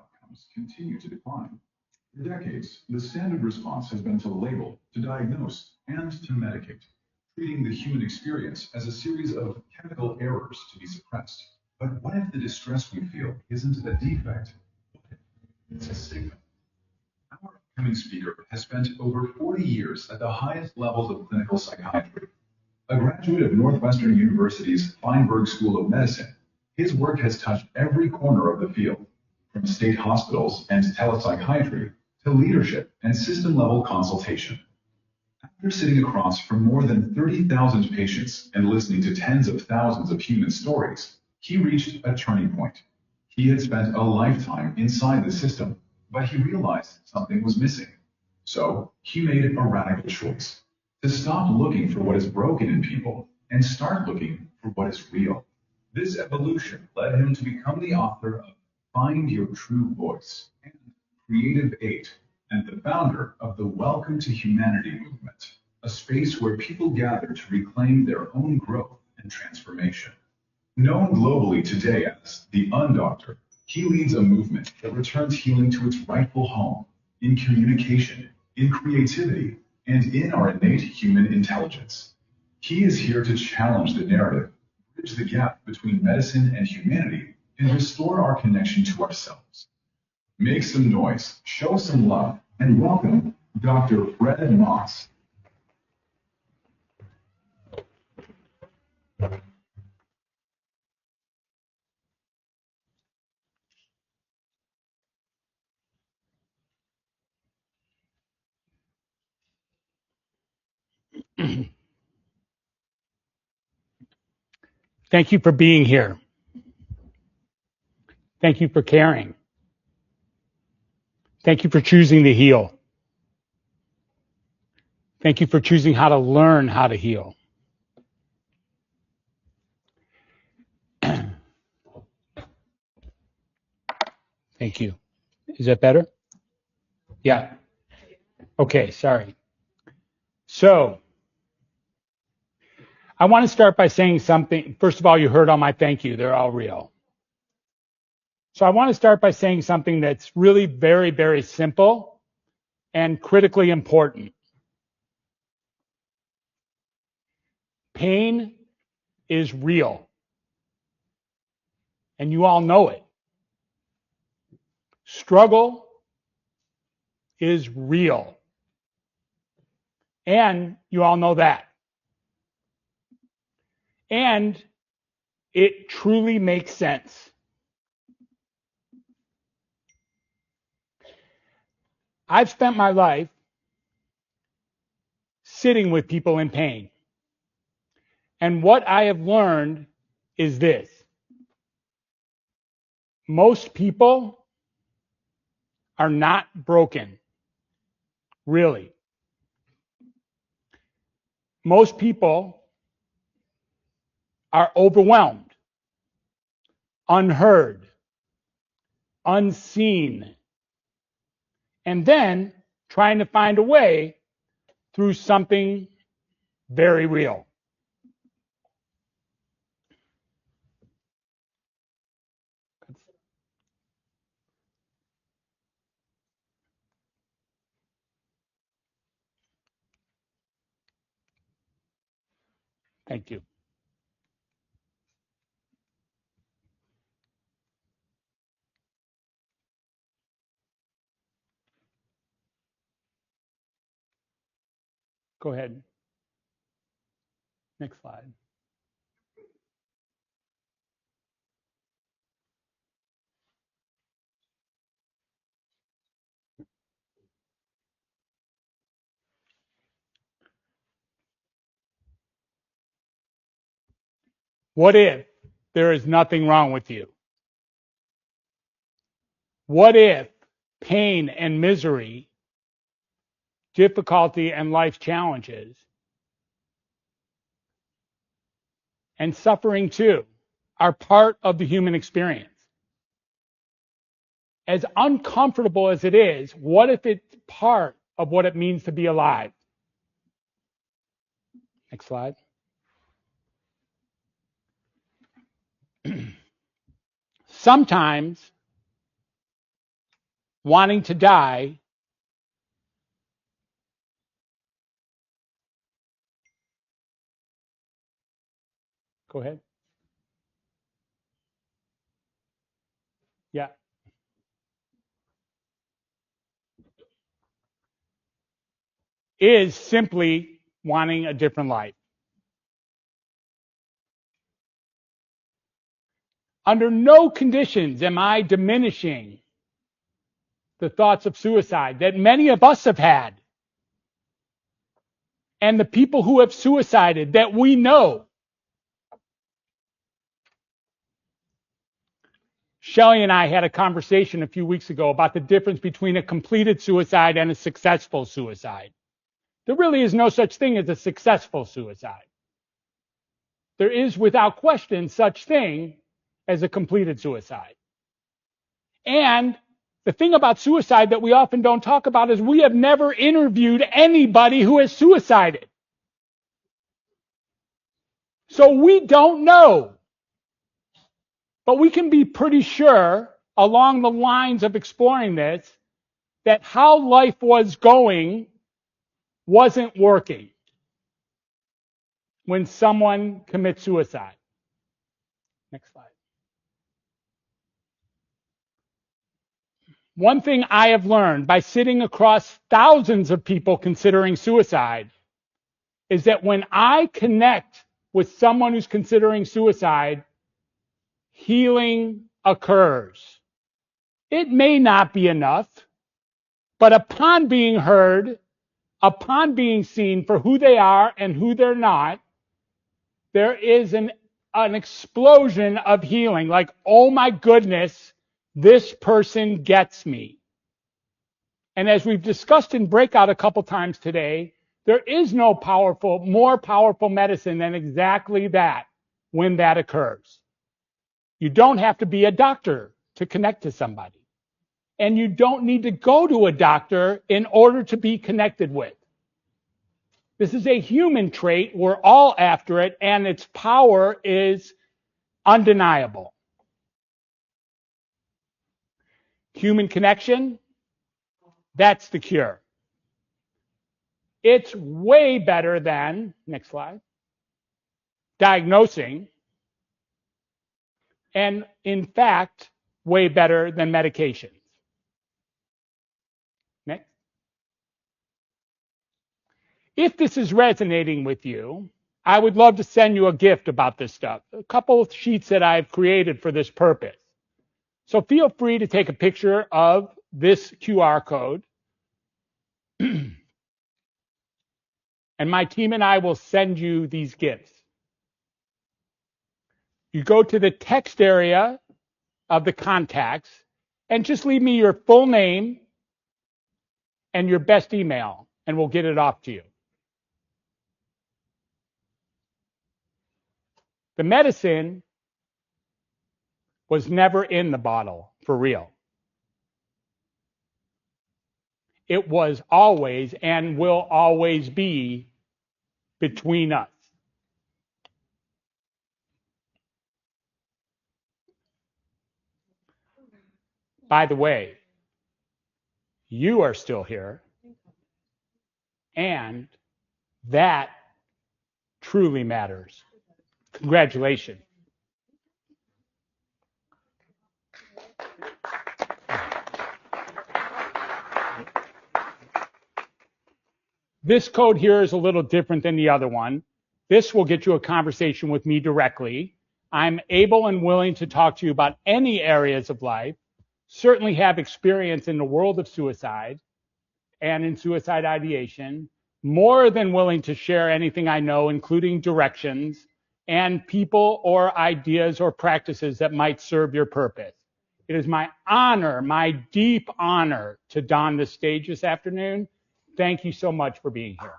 outcomes continue to decline. For decades, the standard response has been to label, to diagnose, and to medicate, treating the human experience as a series of chemical errors to be suppressed. But what if the distress we feel isn't a defect? It's a signal. Our upcoming speaker has spent over 40 years at the highest levels of clinical psychiatry. A graduate of Northwestern University's Feinberg School of Medicine, his work has touched every corner of the field, from state hospitals and telepsychiatry to leadership and system-level consultation. After sitting across from more than 30,000 patients and listening to tens of thousands of human stories, he reached a turning point. He had spent a lifetime inside the system, but he realized something was missing. So he made a radical choice to stop looking for what is broken in people and start looking for what is real. This evolution led him to become the author of Find Your True Voice and Creative 8, and the founder of the Welcome to Humanity movement, a space where people gather to reclaim their own growth and transformation. Known globally today as the Undoctor, he leads a movement that returns healing to its rightful home, in communication, in creativity, and in our innate human intelligence. He is here to challenge the narrative, bridge the gap between medicine and humanity, and restore our connection to ourselves. Make some noise, show some love, and welcome Dr. Fred Moss. Thank you for being here. Thank you for caring. Thank you for choosing to heal. Thank you for choosing how to learn how to heal. Thank you. Is that better? Yeah. Okay, sorry. So, I want to start by saying something. First of all, you heard all my thank you. They're all real. So I want to start by saying something that's really very, very simple and critically important. Pain is real. And you all know it. Struggle is real. And you all know that. And it truly makes sense. I've spent my life sitting with people in pain. And what I have learned is this. Most people are not broken. Really. Most people are overwhelmed, unheard, unseen, and then trying to find a way through something very real. Thank you. Go ahead. Next slide. What if there is nothing wrong with you? What if pain and misery, difficulty and life challenges, and suffering too, are part of the human experience? As uncomfortable as it is, what if it's part of what it means to be alive? Next slide. Sometimes wanting to die, go ahead. Yeah. Is simply wanting a different life. Under no conditions am I diminishing the thoughts of suicide that many of us have had. And the people who have suicided that we know. Shelley and I had a conversation a few weeks ago about the difference between a completed suicide and a successful suicide. There really is no such thing as a successful suicide. There is, without question, such thing as a completed suicide. And the thing about suicide that we often don't talk about is we have never interviewed anybody who has suicided. So we don't know. But we can be pretty sure, along the lines of exploring this, that how life was going wasn't working when someone commits suicide. Next slide. One thing I have learned by sitting across thousands of people considering suicide is that when I connect with someone who's considering suicide, healing occurs. It may not be enough, but upon being heard, upon being seen for who they are and who they're not, there is an explosion of healing. Like, oh my goodness, this person gets me. And as we've discussed in breakout a couple times today, there is no more powerful medicine than exactly that when that occurs. You don't have to be a doctor to connect to somebody. And you don't need to go to a doctor in order to be connected with. This is a human trait. We're all after it, and its power is undeniable. Human connection, that's the cure. It's way better than, next slide, diagnosing, and in fact, way better than medications. Next. If this is resonating with you, I would love to send you a gift about this stuff. A couple of sheets that I've created for this purpose. So feel free to take a picture of this QR code. And my team and I will send you these gifts. You go to the text area of the contacts and just leave me your full name and your best email, and we'll get it off to you. The medicine was never in the bottle, for real. It was always and will always be between us. By the way, you are still here, and that truly matters. Congratulations. This code here is a little different than the other one. This will get you a conversation with me directly. I'm able and willing to talk to you about any areas of life, certainly have experience in the world of suicide and in suicide ideation, more than willing to share anything I know, including directions and people or ideas or practices that might serve your purpose. It is my honor, my deep honor, to don this stage this afternoon. Thank you so much for being here.